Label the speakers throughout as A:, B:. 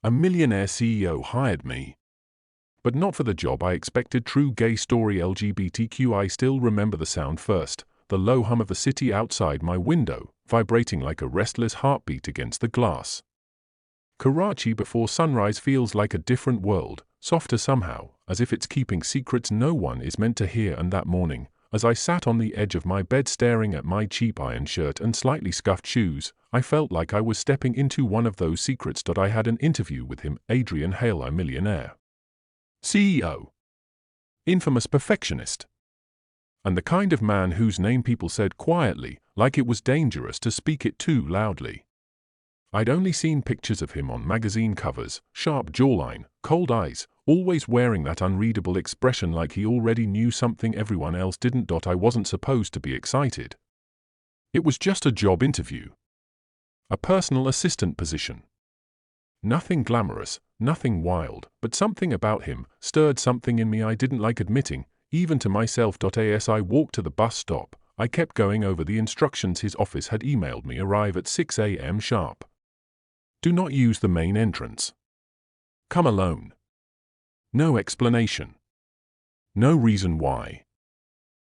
A: A millionaire CEO hired me. But not for the job I expected. True gay story. LGBTQ. I still remember the sound first, the low hum of the city outside my window, vibrating like a restless heartbeat against the glass. Karachi before sunrise feels like a different world, softer somehow, as if it's keeping secrets no one is meant to hear. And that morning, as I sat on the edge of my bed staring at my cheap iron shirt and slightly scuffed shoes, I felt like I was stepping into one of those secrets. I had an interview with him, Adrian Hale, a millionaire CEO, infamous perfectionist, and the kind of man whose name people said quietly, like it was dangerous to speak it too loudly. I'd only seen pictures of him on magazine covers, sharp jawline, cold eyes, always wearing that unreadable expression like he already knew something everyone else didn't. I wasn't supposed to be excited. It was just a job interview. A personal assistant position. Nothing glamorous, nothing wild, but something about him stirred something in me I didn't like admitting, even to myself. As I walked to the bus stop, I kept going over the instructions his office had emailed me. Arrive at 6 a.m. sharp. Do not use the main entrance. Come alone. No explanation. No reason why.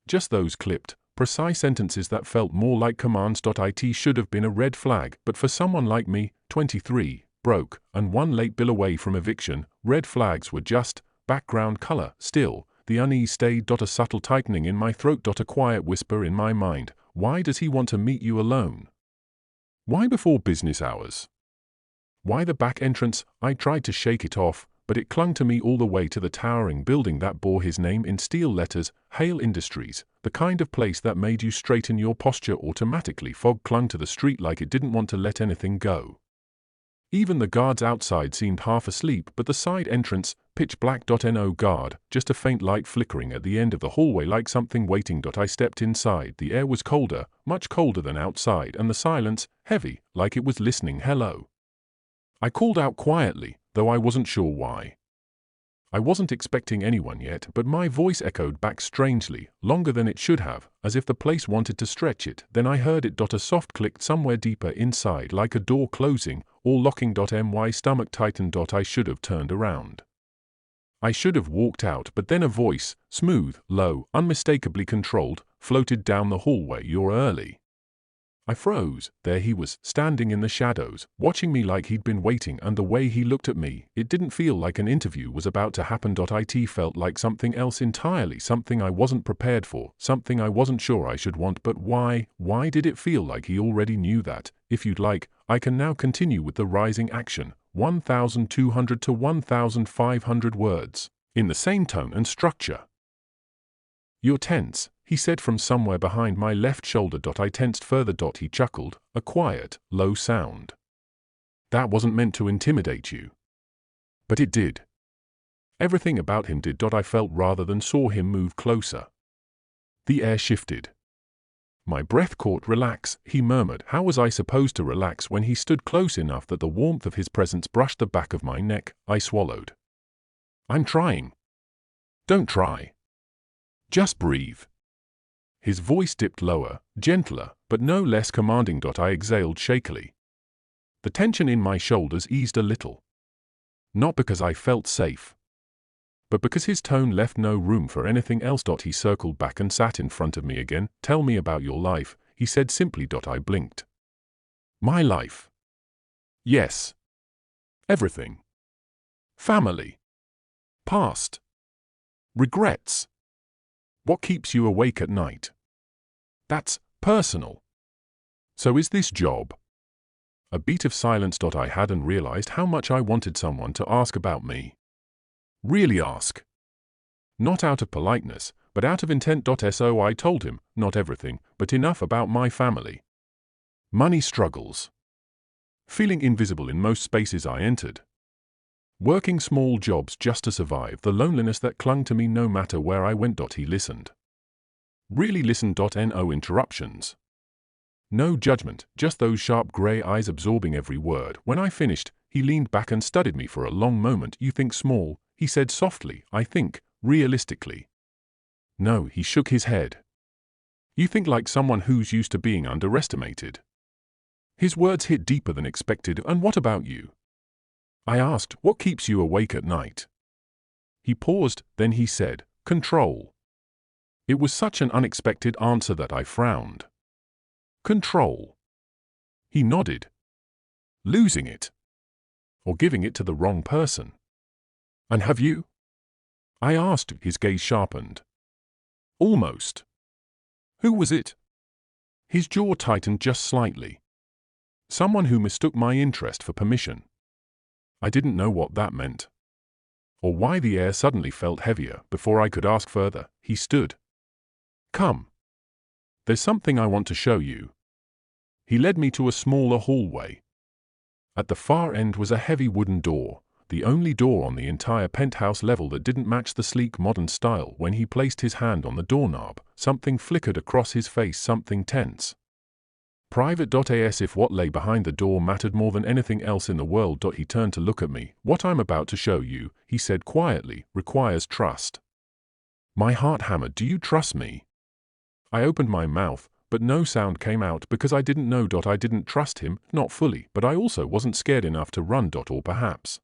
A: Just those clipped, precise sentences that felt more like commands. It should have been a red flag, but for someone like me, 23, broke, and one late bill away from eviction, red flags were just background color. Still, the unease stayed. A subtle tightening in my throat. A quiet whisper in my mind. Why does he want to meet you alone? Why before business hours? Why the back entrance? I tried to shake it off, but it clung to me all the way to the towering building that bore his name in steel letters, Hale Industries, the kind of place that made you straighten your posture automatically. Fog clung to the street like it didn't want to let anything go. Even the guards outside seemed half asleep, but the side entrance, pitch black. No guard, just a faint light flickering at the end of the hallway like something waiting. I stepped inside. The air was colder, much colder than outside, and the silence, heavy, like it was listening. Hello. I called out quietly, though I wasn't sure why. I wasn't expecting anyone yet, but my voice echoed back strangely, longer than it should have, as if the place wanted to stretch it. Then I heard it. A soft click somewhere deeper inside, like a door closing, or locking. My stomach tightened. I should have turned around. I should have walked out, but then a voice, smooth, low, unmistakably controlled, floated down the hallway. You're early. I froze. There he was, standing in the shadows, watching me like he'd been waiting, and the way he looked at me, it didn't feel like an interview was about to happen. It felt like something else entirely, something I wasn't prepared for, something I wasn't sure I should want. But why did it feel like he already knew that? If you'd like, I can now continue with the rising action, 1,200 to 1,500 words, in the same tone and structure. You're tense, he said from somewhere behind my left shoulder. I tensed further. He chuckled, a quiet, low sound. That wasn't meant to intimidate you. But it did. Everything about him did. I felt rather than saw him move closer. The air shifted. My breath caught. Relax, he murmured. How was I supposed to relax when he stood close enough that the warmth of his presence brushed the back of my neck? I swallowed. I'm trying. Don't try. Just breathe. His voice dipped lower, gentler, but no less commanding. I exhaled shakily. The tension in my shoulders eased a little. Not because I felt safe, but because his tone left no room for anything else. He circled back and sat in front of me again. Tell me about your life, he said simply. I blinked. My life? Yes. Everything. Family. Past. Regrets. What keeps you awake at night? That's personal. So is this job? A beat of silence. I hadn't realized how much I wanted someone to ask about me. Really ask. Not out of politeness, but out of intent. So I told him, not everything, but enough about my family. Money struggles. Feeling invisible in most spaces I entered. Working small jobs just to survive. The loneliness that clung to me no matter where I went. He listened. Really listened. No interruptions. No judgment, just those sharp grey eyes absorbing every word. When I finished, he leaned back and studied me for a long moment. You think small, he said softly. I think, realistically. No, he shook his head. You think like someone who's used to being underestimated. His words hit deeper than expected. And what about you? I asked, what keeps you awake at night? He paused, then he said, control. It was such an unexpected answer that I frowned. Control. He nodded. Losing it. Or giving it to the wrong person. And have you? I asked, his gaze sharpened. Almost. Who was it? His jaw tightened just slightly. Someone who mistook my interest for permission. I didn't know what that meant. Or why the air suddenly felt heavier. Before I could ask further, he stood. Come. There's something I want to show you. He led me to a smaller hallway. At the far end was a heavy wooden door, the only door on the entire penthouse level that didn't match the sleek modern style. When he placed his hand on the doorknob, something flickered across his face, something tense. Private.As if what lay behind the door mattered more than anything else in the world. He turned to look at me. What I'm about to show you, he said quietly, requires trust. My heart hammered. Do you trust me? I opened my mouth, but no sound came out because I didn't know. I didn't trust him, not fully, but I also wasn't scared enough to run. Or perhaps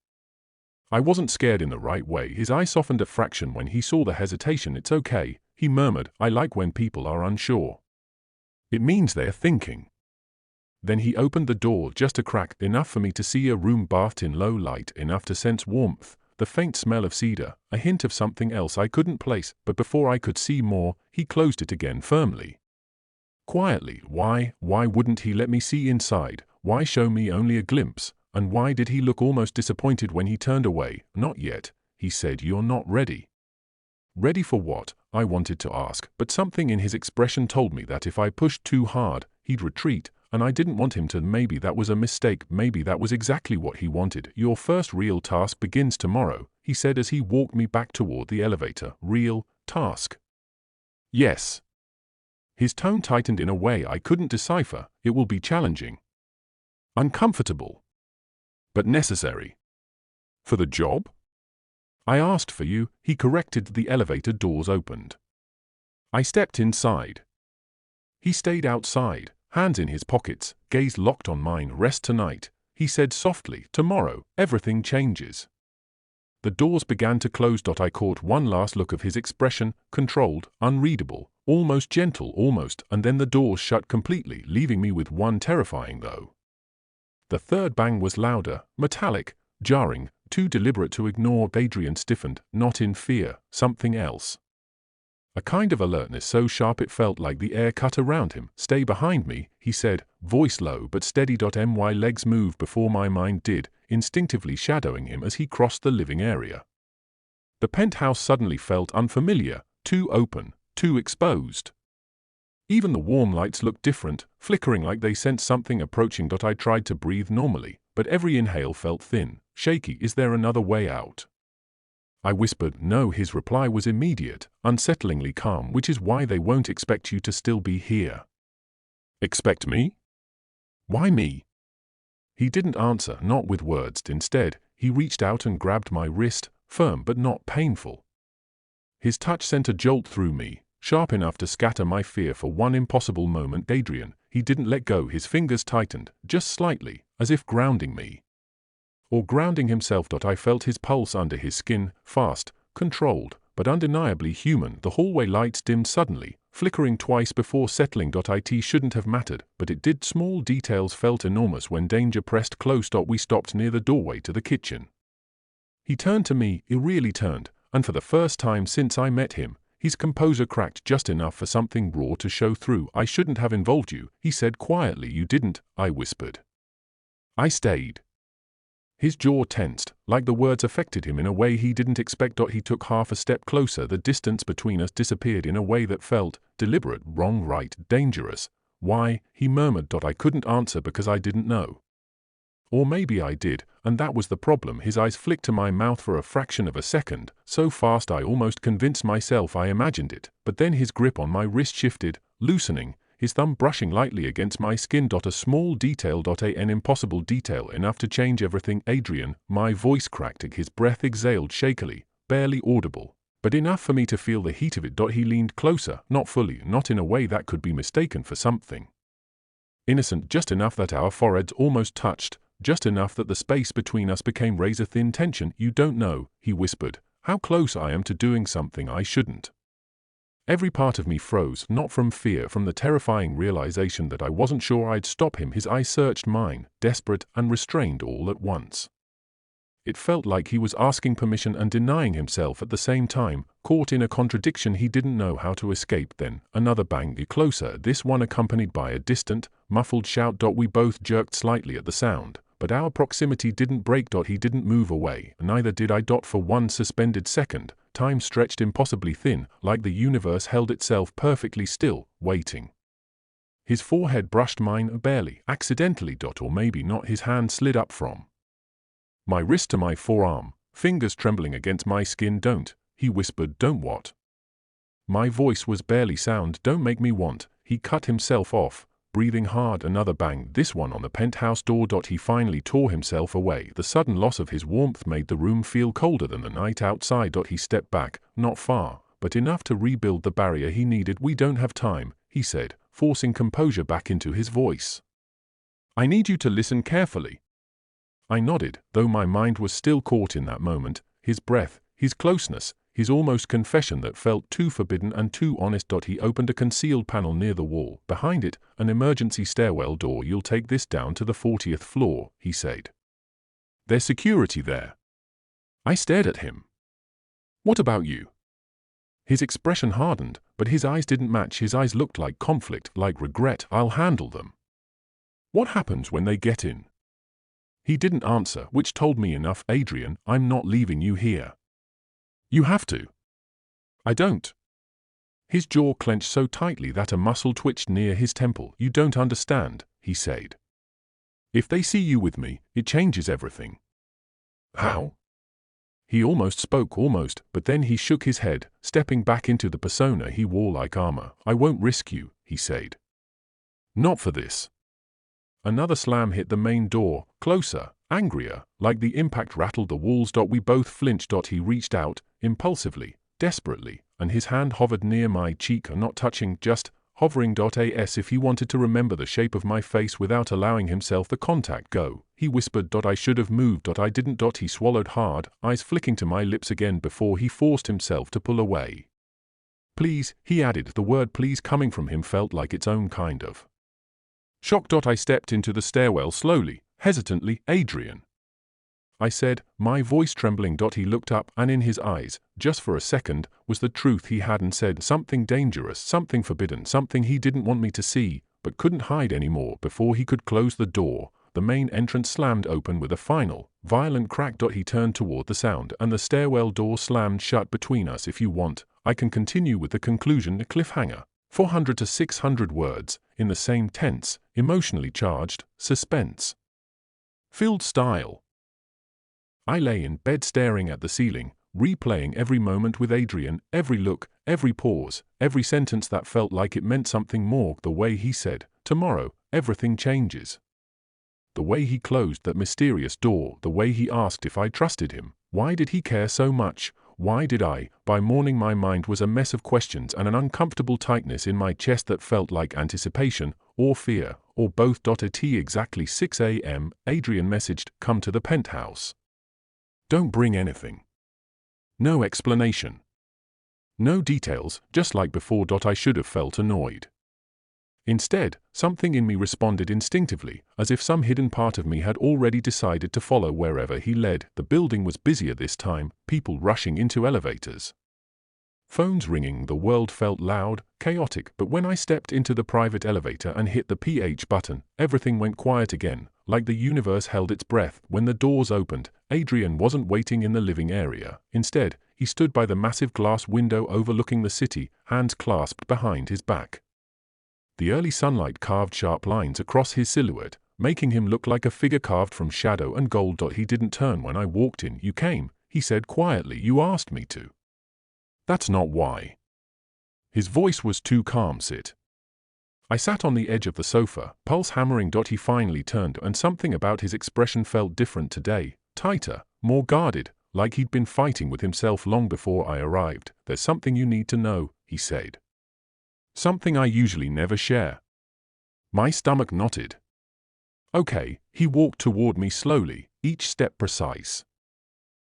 A: I wasn't scared in the right way. His eye softened a fraction when he saw the hesitation. It's okay, he murmured. I like when people are unsure. It means they're thinking. Then he opened the door just a crack, enough for me to see a room bathed in low light, enough to sense warmth, the faint smell of cedar, a hint of something else I couldn't place. But before I could see more, he closed it again firmly. Quietly. Why wouldn't he let me see inside? Why show me only a glimpse? And why did he look almost disappointed when he turned away? Not yet, he said. You're not ready. Ready for what? I wanted to ask, but something in his expression told me that if I pushed too hard, he'd retreat, and I didn't want him to. Maybe that was a mistake. Maybe that was exactly what he wanted. Your first real task begins tomorrow, he said as he walked me back toward the elevator. Real task? Yes. His tone tightened in a way I couldn't decipher. It will be challenging. Uncomfortable. But necessary. For the job? I asked for you, he corrected. The elevator doors opened. I stepped inside. He stayed outside, hands in his pockets, gaze locked on mine. Rest tonight, he said softly. Tomorrow, everything changes. The doors began to close. I caught one last look of his expression, controlled, unreadable, almost gentle, almost, and then the doors shut completely, leaving me with one terrifying though. The third bang was louder, metallic, jarring, too deliberate to ignore. Adrian stiffened, not in fear, something else. A kind of alertness so sharp it felt like the air cut around him. Stay behind me, he said, voice low but steady. My legs moved before my mind did, instinctively shadowing him as he crossed the living area. The penthouse suddenly felt unfamiliar, too open, too exposed. Even the warm lights looked different, flickering like they sensed something approaching. I tried to breathe normally, but every inhale felt thin, shaky. Is there another way out? I whispered. No. His reply was immediate, unsettlingly calm. Which is why they won't expect you to still be here. Expect me? Why me? He didn't answer, not with words. Instead, he reached out and grabbed my wrist, firm but not painful. His touch sent a jolt through me, sharp enough to scatter my fear for one impossible moment. Adrian, he didn't let go. His fingers tightened, just slightly, as if grounding me. Or grounding himself. I felt his pulse under his skin, fast, controlled, but undeniably human. The hallway lights dimmed suddenly, flickering twice before settling. It shouldn't have mattered, but it did. Small details felt enormous when danger pressed close. We stopped near the doorway to the kitchen. He turned to me, he really turned, and for the first time since I met him, his composure cracked just enough for something raw to show through. I shouldn't have involved you, he said quietly. You didn't, I whispered. I stayed. His jaw tensed, like the words affected him in a way he didn't expect. He took half a step closer. The distance between us disappeared in a way that felt deliberate, wrong, right, dangerous. Why? He murmured. I couldn't answer because I didn't know. Or maybe I did, and that was the problem. His eyes flicked to my mouth for a fraction of a second, so fast I almost convinced myself I imagined it. But then his grip on my wrist shifted, loosening, his thumb brushing lightly against my skin. A small detail. An impossible detail, enough to change everything. Adrian, my voice cracked. His breath exhaled shakily, barely audible, but enough for me to feel the heat of it. He leaned closer, not fully, not in a way that could be mistaken for something innocent, just enough that our foreheads almost touched. just enough that the space between us became razor-thin tension. "You don't know," he whispered, "how close I am to doing something I shouldn't." Every part of me froze, not from fear, from the terrifying realization that I wasn't sure I'd stop him. His eyes searched mine, desperate, unrestrained all at once. It felt like he was asking permission and denying himself at the same time, caught in a contradiction he didn't know how to escape. Then, another bang, closer, this one accompanied by a distant, muffled shout. We both jerked slightly at the sound, but our proximity didn't break. He didn't move away, neither did I. For one suspended second, time stretched impossibly thin, like the universe held itself perfectly still, waiting. His forehead brushed mine, barely, accidentally. Or maybe not. His hand slid up from my wrist to my forearm, fingers trembling against my skin. "Don't," he whispered. "Don't what?" My voice was barely sound. "Don't make me want." He cut himself off, breathing hard. Another bang, this one on the penthouse door. He finally tore himself away. The sudden loss of his warmth made the room feel colder than the night outside. He stepped back, not far, but enough to rebuild the barrier he needed. "We don't have time," he said, forcing composure back into his voice. "I need you to listen carefully." I nodded, though my mind was still caught in that moment, his breath, his closeness, his almost confession that felt too forbidden and too honest. He opened a concealed panel near the wall. "Behind it, an emergency stairwell door. You'll take this down to the 40th floor, he said. "There's security there." I stared at him. "What about you?" His expression hardened, but his eyes didn't match. His eyes looked like conflict, like regret. "I'll handle them." "What happens when they get in?" He didn't answer, which told me enough. "Adrian, I'm not leaving you here. You have to." "I don't." His jaw clenched so tightly that a muscle twitched near his temple. "You don't understand," he said. "If they see you with me, it changes everything." "How?" He almost spoke, but then he shook his head, stepping back into the persona he wore like armor. "I won't risk you," he said. "Not for this." Another slam hit the main door, closer, angrier, like the impact rattled the walls. We both flinched. He reached out, impulsively, desperately, and his hand hovered near my cheek, not touching, just hovering. As if he wanted to remember the shape of my face without allowing himself the contact. "Go," he whispered. "I should have moved." "I didn't." He swallowed hard, eyes flicking to my lips again before he forced himself to pull away. "Please," he added. The word please coming from him felt like its own kind of shock. I stepped into the stairwell slowly, hesitantly. "Adrian," I said, my voice trembling. He looked up, and in his eyes, just for a second, was the truth he hadn't said. Something dangerous, something forbidden, something he didn't want me to see, but couldn't hide anymore. Before he could close the door, the main entrance slammed open with a final, violent crack. He turned toward the sound, and the stairwell door slammed shut between us. "If you want, I can continue with the conclusion." A cliffhanger. 400 to 600 words, in the same tense, emotionally charged, suspense-filled style. I lay in bed staring at the ceiling, replaying every moment with Adrian, every look, every pause, every sentence that felt like it meant something more. The way he said, "Tomorrow, everything changes." The way he closed that mysterious door, the way he asked if I trusted him. Why did he care so much? Why did I? By morning my mind was a mess of questions and an uncomfortable tightness in my chest that felt like anticipation, or fear, or both. At exactly 6 a.m., Adrian messaged, "Come to the penthouse. Don't bring anything." No explanation. No details, just like before. I should have felt annoyed. Instead, something in me responded instinctively, as if some hidden part of me had already decided to follow wherever he led. The building was busier this time, people rushing into elevators, phones ringing. The world felt loud, chaotic, but when I stepped into the private elevator and hit the PH button, everything went quiet again, like the universe held its breath. When the doors opened, Adrian wasn't waiting in the living area. Instead, he stood by the massive glass window overlooking the city, hands clasped behind his back. The early sunlight carved sharp lines across his silhouette, making him look like a figure carved from shadow and gold. He didn't turn when I walked in. "You came," he said quietly. "You asked me to." "That's not why." His voice was too calm. "Sit." I sat on the edge of the sofa, pulse hammering. He finally turned, and something about his expression felt different today, tighter, more guarded, like he'd been fighting with himself long before I arrived. "There's something you need to know," he said. "Something I usually never share." My stomach knotted. Okay, he walked toward me slowly, each step precise.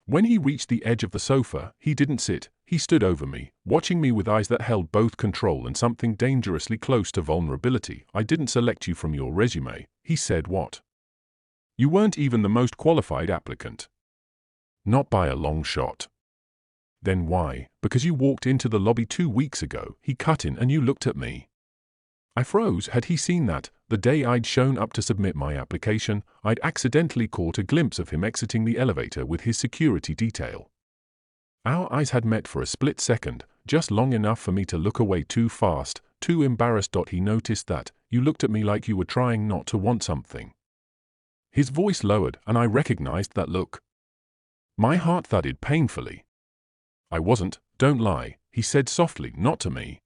A: When he reached the edge of the sofa, he didn't sit, he stood over me, watching me with eyes that held both control and something dangerously close to vulnerability. I didn't select you from your resume, he said. What? You weren't even the most qualified applicant. Not by a long shot. Then why? Because you walked into the lobby 2 weeks ago, he cut in, and you looked at me. I froze. Had he seen that? The day I'd shown up to submit my application, I'd accidentally caught a glimpse of him exiting the elevator with his security detail. Our eyes had met for a split second, just long enough for me to look away too fast, too embarrassed. He noticed that. You looked at me like you were trying not to want something. His voice lowered, and I recognized that look. My heart thudded painfully. I wasn't, don't lie, he said softly, not to me.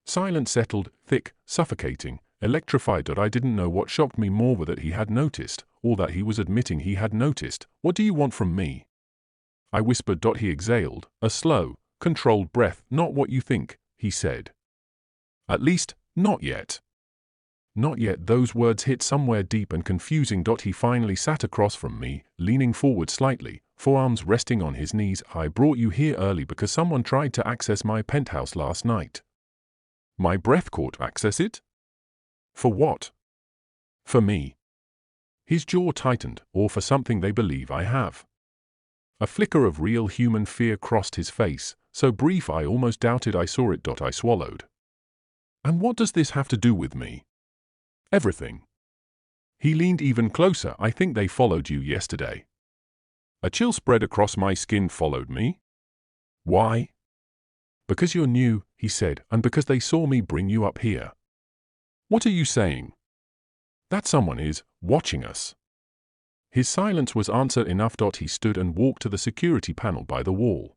A: Silence settled, thick, suffocating, electrified. I didn't know what shocked me more, were that he had noticed, or that he was admitting he had noticed. What do you want from me? I whispered. He exhaled, a slow, controlled breath. Not what you think, he said. At least, not yet. Not yet. Those words hit somewhere deep and confusing. He finally sat across from me, leaning forward slightly, forearms resting on his knees. I brought you here early because someone tried to access my penthouse last night. My breath caught. Access it? For what? For me. His jaw tightened. Or for something they believe I have. A flicker of real human fear crossed his face, so brief I almost doubted I saw it. I swallowed. And what does this have to do with me? Everything. He leaned even closer. I think they followed you yesterday. A chill spread across my skin. Followed me? Why? Because you're new, he said, and because they saw me bring you up here. What are you saying? That someone is watching us. His silence was answer enough. He stood and walked to the security panel by the wall.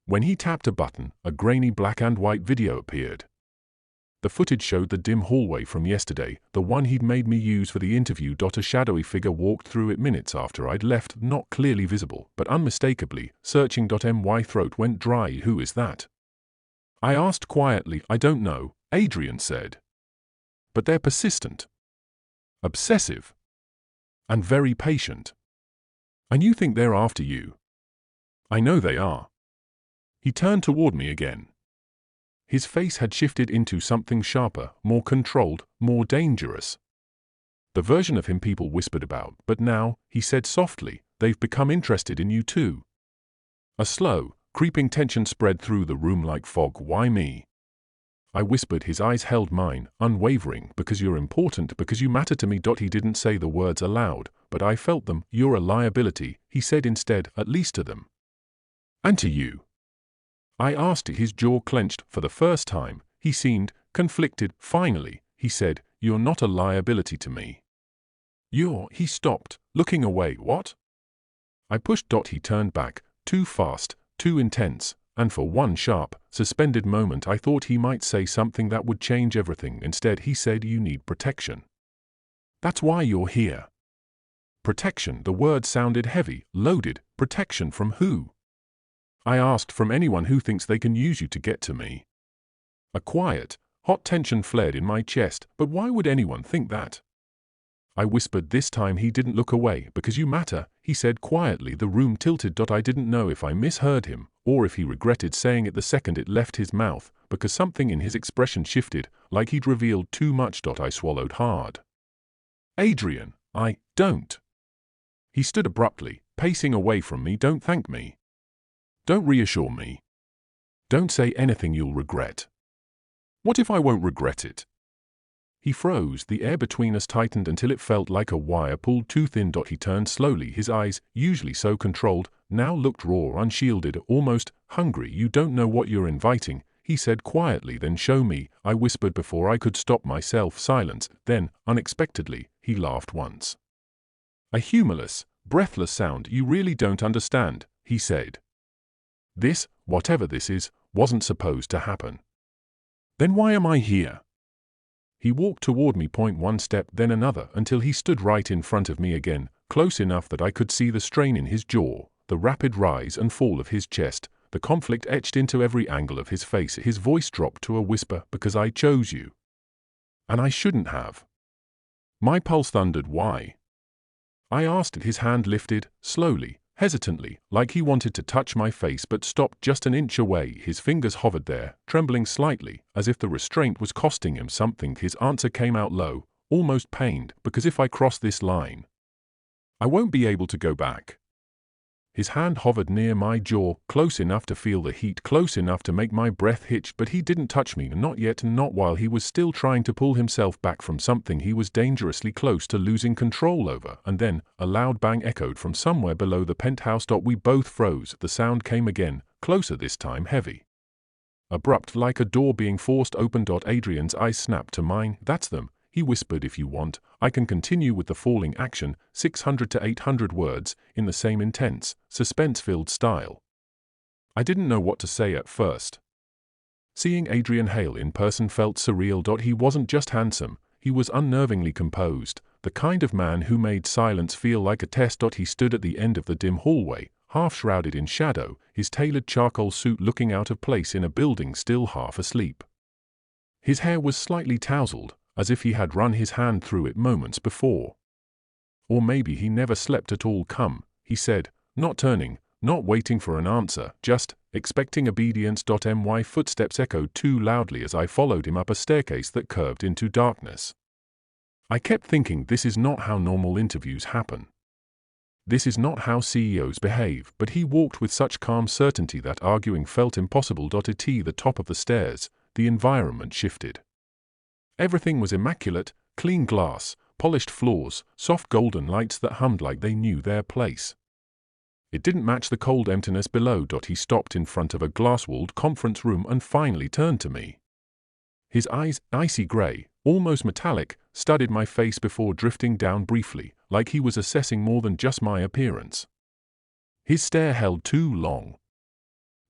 A: When he tapped a button, a grainy black and white video appeared. The footage showed the dim hallway from yesterday, the one he'd made me use for the interview. A shadowy figure walked through it minutes after I'd left, not clearly visible, but unmistakably, searching. My throat went dry. Who is that? I asked quietly. I don't know, Adrian said. But they're persistent. Obsessive. And very patient. And you think they're after you? I know they are. He turned toward me again. His face had shifted into something sharper, more controlled, more dangerous. The version of him people whispered about, but now, he said softly, they've become interested in you too. A slow, creeping tension spread through the room like fog. Why me? I whispered. His eyes held mine, unwavering. Because you're important, because you matter to me. He didn't say the words aloud, but I felt them. You're a liability, he said instead, at least to them. And to you? I asked. His jaw clenched. For the first time, he seemed conflicted. Finally, he said, you're not a liability to me. He stopped, looking away. What? I pushed. He turned back, too fast, too intense, and for one sharp, suspended moment I thought he might say something that would change everything. Instead he said, you need protection. That's why you're here. Protection. The word sounded heavy, loaded. Protection from who? I asked. From anyone who thinks they can use you to get to me. A quiet, hot tension flared in my chest. But why would anyone think that? I whispered. This time he didn't look away. Because you matter, he said quietly. The room tilted. I didn't know if I misheard him, or if he regretted saying it the second it left his mouth, because something in his expression shifted, like he'd revealed too much. I swallowed hard. Adrian, I don't. He stood abruptly, pacing away from me. Don't thank me. Don't reassure me. Don't say anything you'll regret. What if I won't regret it? He froze. The air between us tightened until it felt like a wire pulled too thin. He turned slowly. His eyes, usually so controlled, now looked raw, unshielded, almost hungry. You don't know what you're inviting, he said quietly. Then show me, I whispered before I could stop myself. Silence. Then, unexpectedly, he laughed once. A humorless, breathless sound. You really don't understand, he said. This, whatever this is, wasn't supposed to happen. Then why am I here? He walked toward me. One step, then another, until he stood right in front of me again, close enough that I could see the strain in his jaw, the rapid rise and fall of his chest, the conflict etched into every angle of his face. His voice dropped to a whisper. Because I chose you. And I shouldn't have. My pulse thundered. Why? I asked. His hand lifted, slowly, hesitantly, like he wanted to touch my face but stopped just an inch away. His fingers hovered there, trembling slightly, as if the restraint was costing him something. His answer came out low, almost pained, because if I cross this line, I won't be able to go back. His hand hovered near my jaw, close enough to feel the heat, close enough to make my breath hitch, but he didn't touch me, not yet, and not while he was still trying to pull himself back from something he was dangerously close to losing control over. And then, a loud bang echoed from somewhere below the penthouse. We both froze. The sound came again, closer this time, heavy, abrupt, like a door being forced open. Adrian's eyes snapped to mine. That's them, he whispered. If you want, I can continue with the falling action, 600 to 800 words, in the same intense, suspense-filled style. I didn't know what to say at first. Seeing Adrian Hale in person felt surreal. He wasn't just handsome, he was unnervingly composed, the kind of man who made silence feel like a test. He stood at the end of the dim hallway, half shrouded in shadow, his tailored charcoal suit looking out of place in a building still half asleep. His hair was slightly tousled, as if he had run his hand through it moments before. Or maybe he never slept at all. Come, he said, not turning, not waiting for an answer, just expecting obedience. My footsteps echoed too loudly as I followed him up a staircase that curved into darkness. I kept thinking, this is not how normal interviews happen. This is not how CEOs behave, but he walked with such calm certainty that arguing felt impossible. At the top of the stairs, the environment shifted. Everything was immaculate, clean glass, polished floors, soft golden lights that hummed like they knew their place. It didn't match the cold emptiness below. He stopped in front of a glass-walled conference room and finally turned to me. His eyes, icy gray, almost metallic, studied my face before drifting down briefly, like he was assessing more than just my appearance. His stare held too long.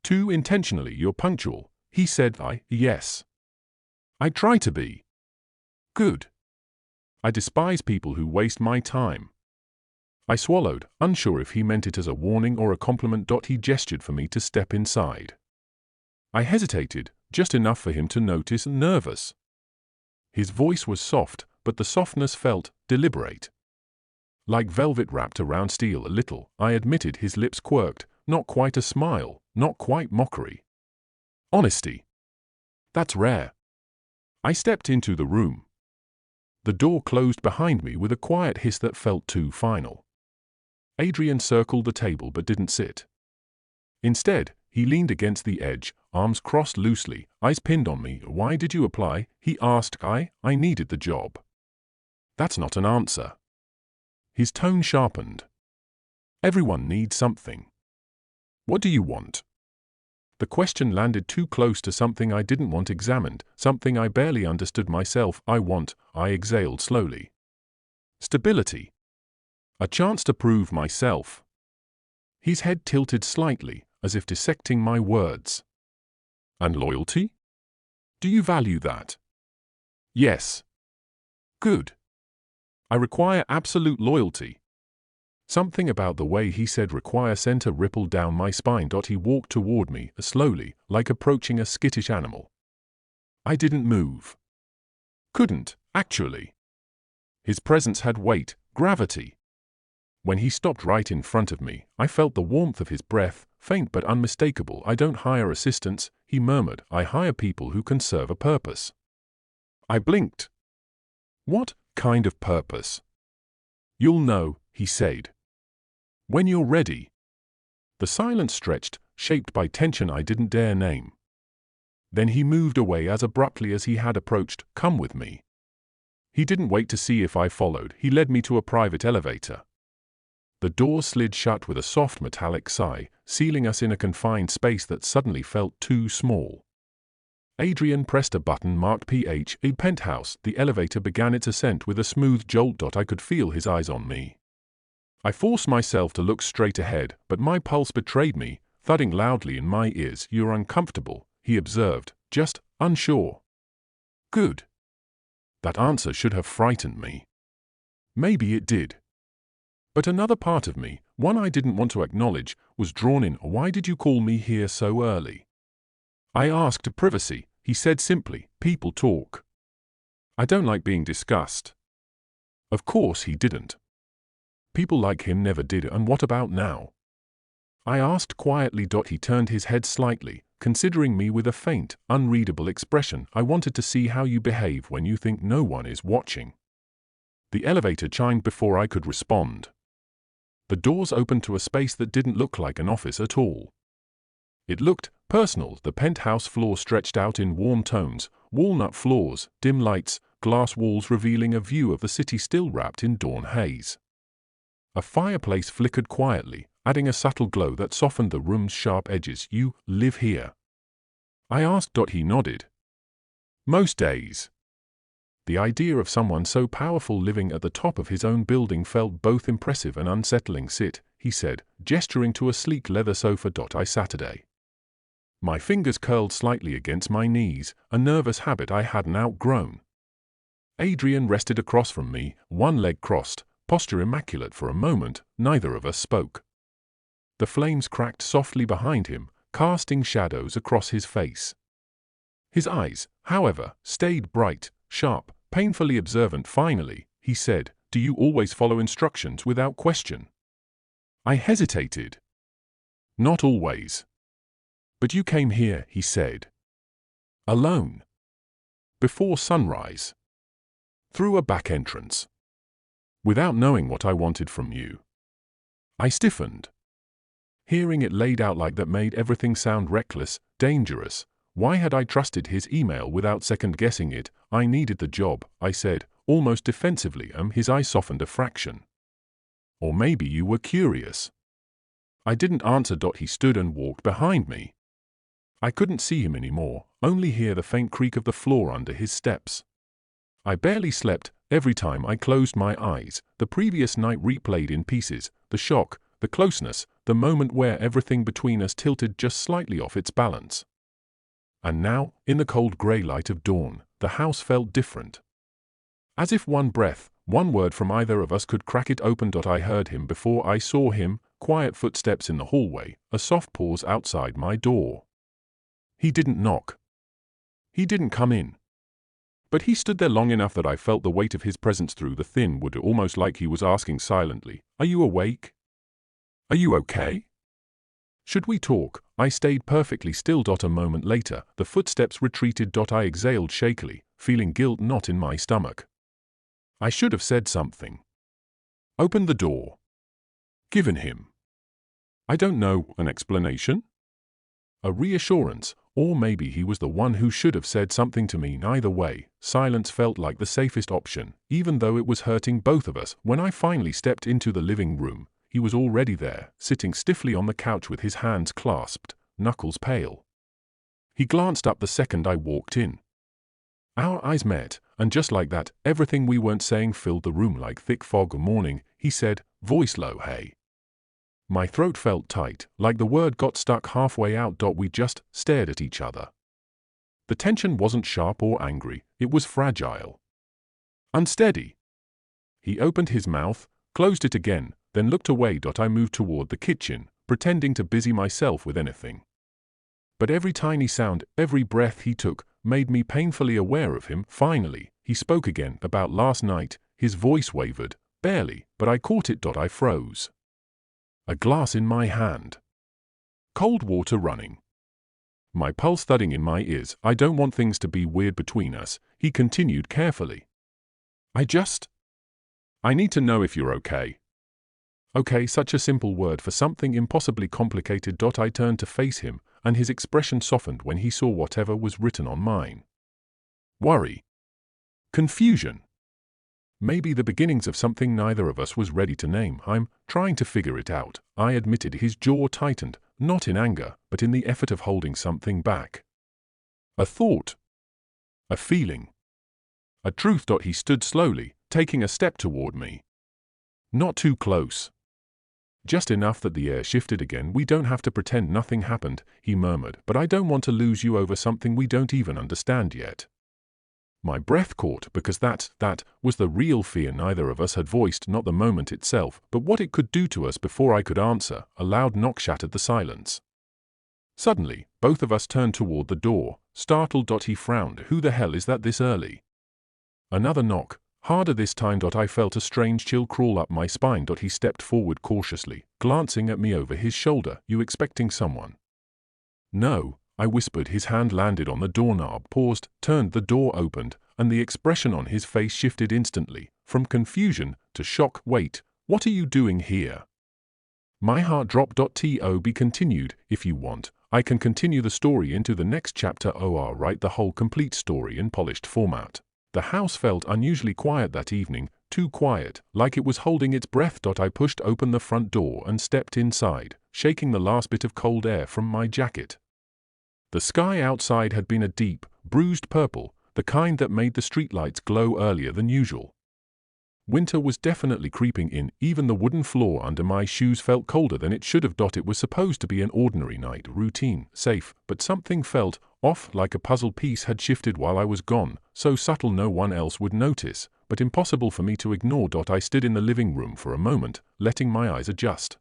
A: Too intentionally. You're punctual, he said. Yes. I try to be. Good. I despise people who waste my time. I swallowed, unsure if he meant it as a warning or a compliment. He gestured for me to step inside. I hesitated, just enough for him to notice, nervous. His voice was soft, but the softness felt deliberate. Like velvet wrapped around steel. A little, I admitted. His lips quirked, not quite a smile, not quite mockery. Honesty. That's rare. I stepped into the room. The door closed behind me with a quiet hiss that felt too final. Adrian circled the table but didn't sit. Instead, he leaned against the edge, arms crossed loosely, eyes pinned on me. Why did you apply? He asked. I needed the job. That's not an answer. His tone sharpened. Everyone needs something. What do you want? The question landed too close to something I didn't want examined, something I barely understood myself. I exhaled slowly. Stability. A chance to prove myself. His head tilted slightly, as if dissecting my words. And loyalty? Do you value that? Yes. Good. I require absolute loyalty. Something about the way he said require sent a ripple down my spine. He walked toward me, slowly, like approaching a skittish animal. I didn't move. Couldn't, actually. His presence had weight, gravity. When he stopped right in front of me, I felt the warmth of his breath, faint but unmistakable. I don't hire assistants, he murmured. I hire people who can serve a purpose. I blinked. What kind of purpose? You'll know, he said. When you're ready. The silence stretched, shaped by tension I didn't dare name. Then he moved away as abruptly as he had approached. Come with me. He didn't wait to see if I followed. He led me to a private elevator. The door slid shut with a soft metallic sigh, sealing us in a confined space that suddenly felt too small. Adrian pressed a button marked PH, a penthouse. The elevator began its ascent with a smooth jolt. I could feel his eyes on me. I forced myself to look straight ahead, but my pulse betrayed me, thudding loudly in my ears. You're uncomfortable, he observed, just unsure. Good. That answer should have frightened me. Maybe it did. But another part of me, one I didn't want to acknowledge, was drawn in. Why did you call me here so early? I asked. Privacy, he said simply. People talk. I don't like being discussed. Of course he didn't. People like him never did, and what about now? I asked quietly. He turned his head slightly, considering me with a faint, unreadable expression. I wanted to see how you behave when you think no one is watching. The elevator chimed before I could respond. The doors opened to a space that didn't look like an office at all. It looked personal. The penthouse floor stretched out in warm tones, walnut floors, dim lights, glass walls revealing a view of the city still wrapped in dawn haze. A fireplace flickered quietly, adding a subtle glow that softened the room's sharp edges. You live here? I asked. He nodded. Most days. The idea of someone so powerful living at the top of his own building felt both impressive and unsettling. Sit, he said, gesturing to a sleek leather sofa. I Saturday. My fingers curled slightly against my knees, a nervous habit I hadn't outgrown. Adrian rested across from me, one leg crossed, posture immaculate. For a moment, neither of us spoke. The flames cracked softly behind him, casting shadows across his face. His eyes, however, stayed bright, sharp, painfully observant. Finally, he said, "Do you always follow instructions without question?" I hesitated. Not always. But you came here, he said. Alone. Before sunrise. Through a back entrance. Without knowing what I wanted from you. I stiffened. Hearing it laid out like that made everything sound reckless, dangerous. Why had I trusted his email without second-guessing it? I needed the job, I said, almost defensively. His eyes softened a fraction. Or maybe you were curious. I didn't answer. He stood and walked behind me. I couldn't see him anymore, only hear the faint creak of the floor under his steps. I barely slept. Every time I closed my eyes, the previous night replayed in pieces, the shock, the closeness, the moment where everything between us tilted just slightly off its balance. And now, in the cold grey light of dawn, the house felt different. As if one breath, one word from either of us could crack it open. I heard him before I saw him, quiet footsteps in the hallway, a soft pause outside my door. He didn't knock. He didn't come in. But he stood there long enough that I felt the weight of his presence through the thin wood, almost like he was asking silently, "Are you awake? Are you okay? Should we talk?" I stayed perfectly still. A moment later, the footsteps retreated. I exhaled shakily, feeling guilt knot in my stomach. I should have said something. Opened the door. Given him. I don't know, an explanation? A reassurance, or maybe he was the one who should have said something to me. Either way, silence felt like the safest option, even though it was hurting both of us. When I finally stepped into the living room, he was already there, sitting stiffly on the couch with his hands clasped, knuckles pale. He glanced up the second I walked in. Our eyes met, and just like that, everything we weren't saying filled the room like thick fog. "Morning," he said, voice low. "Hey." My throat felt tight, like the word got stuck halfway out. We just stared at each other. The tension wasn't sharp or angry, it was fragile. Unsteady. He opened his mouth, closed it again, then looked away. I moved toward the kitchen, pretending to busy myself with anything. But every tiny sound, every breath he took, made me painfully aware of him. Finally, he spoke again about last night. His voice wavered, barely, but I caught it. I froze. A glass in my hand. Cold water running. My pulse thudding in my ears. "I don't want things to be weird between us," he continued carefully. I need to know if you're okay." Okay, such a simple word for something impossibly complicated. I turned to face him, and his expression softened when he saw whatever was written on mine. Worry. Confusion. Maybe the beginnings of something neither of us was ready to name. "I'm trying to figure it out," I admitted. His jaw tightened, not in anger, but in the effort of holding something back. A thought. A feeling. A truth. He stood slowly, taking a step toward me. Not too close. Just enough that the air shifted again. "We don't have to pretend nothing happened," he murmured, "but I don't want to lose you over something we don't even understand yet." My breath caught because that was the real fear neither of us had voiced, not the moment itself, but what it could do to us. Before I could answer, a loud knock shattered the silence. Suddenly, both of us turned toward the door, startled. He frowned. "Who the hell is that this early?" Another knock, Harder this time. I felt a strange chill crawl up my spine. He stepped forward cautiously, glancing at me over his shoulder. You expecting someone? No, I whispered. His hand landed on the doorknob, paused, turned, the door opened, and the expression on his face shifted instantly, from confusion to shock. Wait, what are you doing here? My heart dropped. To be continued. If you want, I can continue the story into the next chapter or write the whole complete story in polished format. The house felt unusually quiet that evening, too quiet, like it was holding its breath. I pushed open the front door and stepped inside, shaking the last bit of cold air from my jacket. The sky outside had been a deep, bruised purple, the kind that made the streetlights glow earlier than usual. Winter was definitely creeping in. Even the wooden floor under my shoes felt colder than it should have. It was supposed to be an ordinary night, routine, safe, but something felt off, like a puzzle piece had shifted while I was gone, so subtle no one else would notice, but impossible for me to ignore. I stood in the living room for a moment, letting my eyes adjust.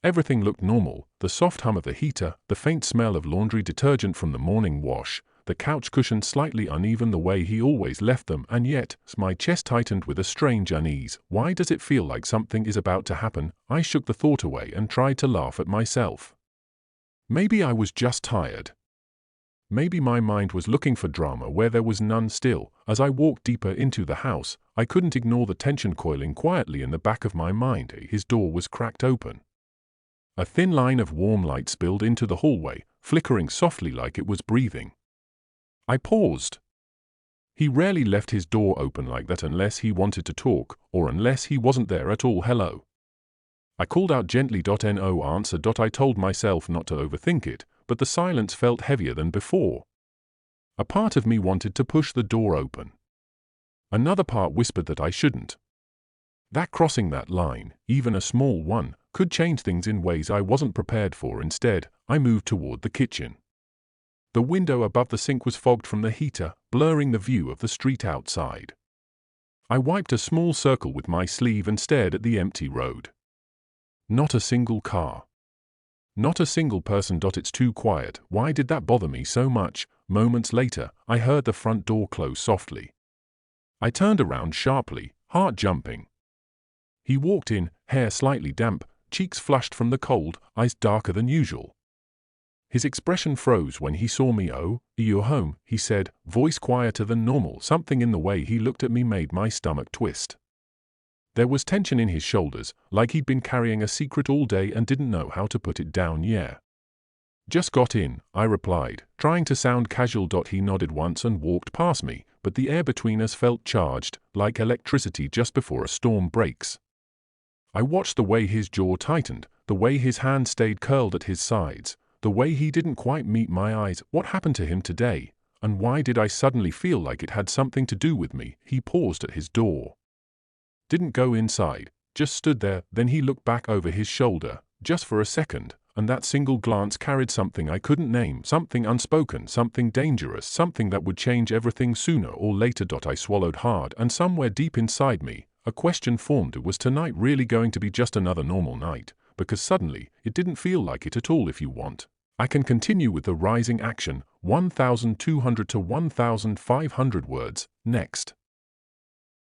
A: Everything looked normal: the soft hum of the heater, the faint smell of laundry detergent from the morning wash, the couch cushions slightly uneven the way he always left them, and yet, my chest tightened with a strange unease. Why does it feel like something is about to happen? I shook the thought away and tried to laugh at myself. Maybe I was just tired. Maybe my mind was looking for drama where there was none. Still, as I walked deeper into the house, I couldn't ignore the tension coiling quietly in the back of my mind. His door was cracked open. A thin line of warm light spilled into the hallway, flickering softly like it was breathing. I paused. He rarely left his door open like that unless he wanted to talk, or unless he wasn't there at all. Hello. I called out gently. No answer. I told myself not to overthink it, but the silence felt heavier than before. A part of me wanted to push the door open. Another part whispered that I shouldn't. That crossing that line, even a small one, could change things in ways I wasn't prepared for. Instead, I moved toward the kitchen. The window above the sink was fogged from the heater, blurring the view of the street outside. I wiped a small circle with my sleeve and stared at the empty road. Not a single car. Not a single person. It's too quiet. Why did that bother me so much? Moments later, I heard the front door close softly. I turned around sharply, heart jumping. He walked in, hair slightly damp, cheeks flushed from the cold, eyes darker than usual. His expression froze when he saw me. Oh, you're home, he said, voice quieter than normal. Something in the way he looked at me made my stomach twist. There was tension in his shoulders, like he'd been carrying a secret all day and didn't know how to put it down. Yeah. Just got in, I replied, trying to sound casual. He nodded once and walked past me, but the air between us felt charged, like electricity just before a storm breaks. I watched the way his jaw tightened, the way his hand stayed curled at his sides, the way he didn't quite meet my eyes. What happened to him today? And why did I suddenly feel like it had something to do with me? He paused at his door. Didn't go inside, just stood there. Then he looked back over his shoulder, just for a second, and that single glance carried something I couldn't name, something unspoken, something dangerous, something that would change everything sooner or later. I swallowed hard, and somewhere deep inside me, a question formed. Was tonight really going to be just another normal night? Because suddenly, it didn't feel like it at all. If you want, I can continue with the rising action, 1,200 to 1,500 words, next.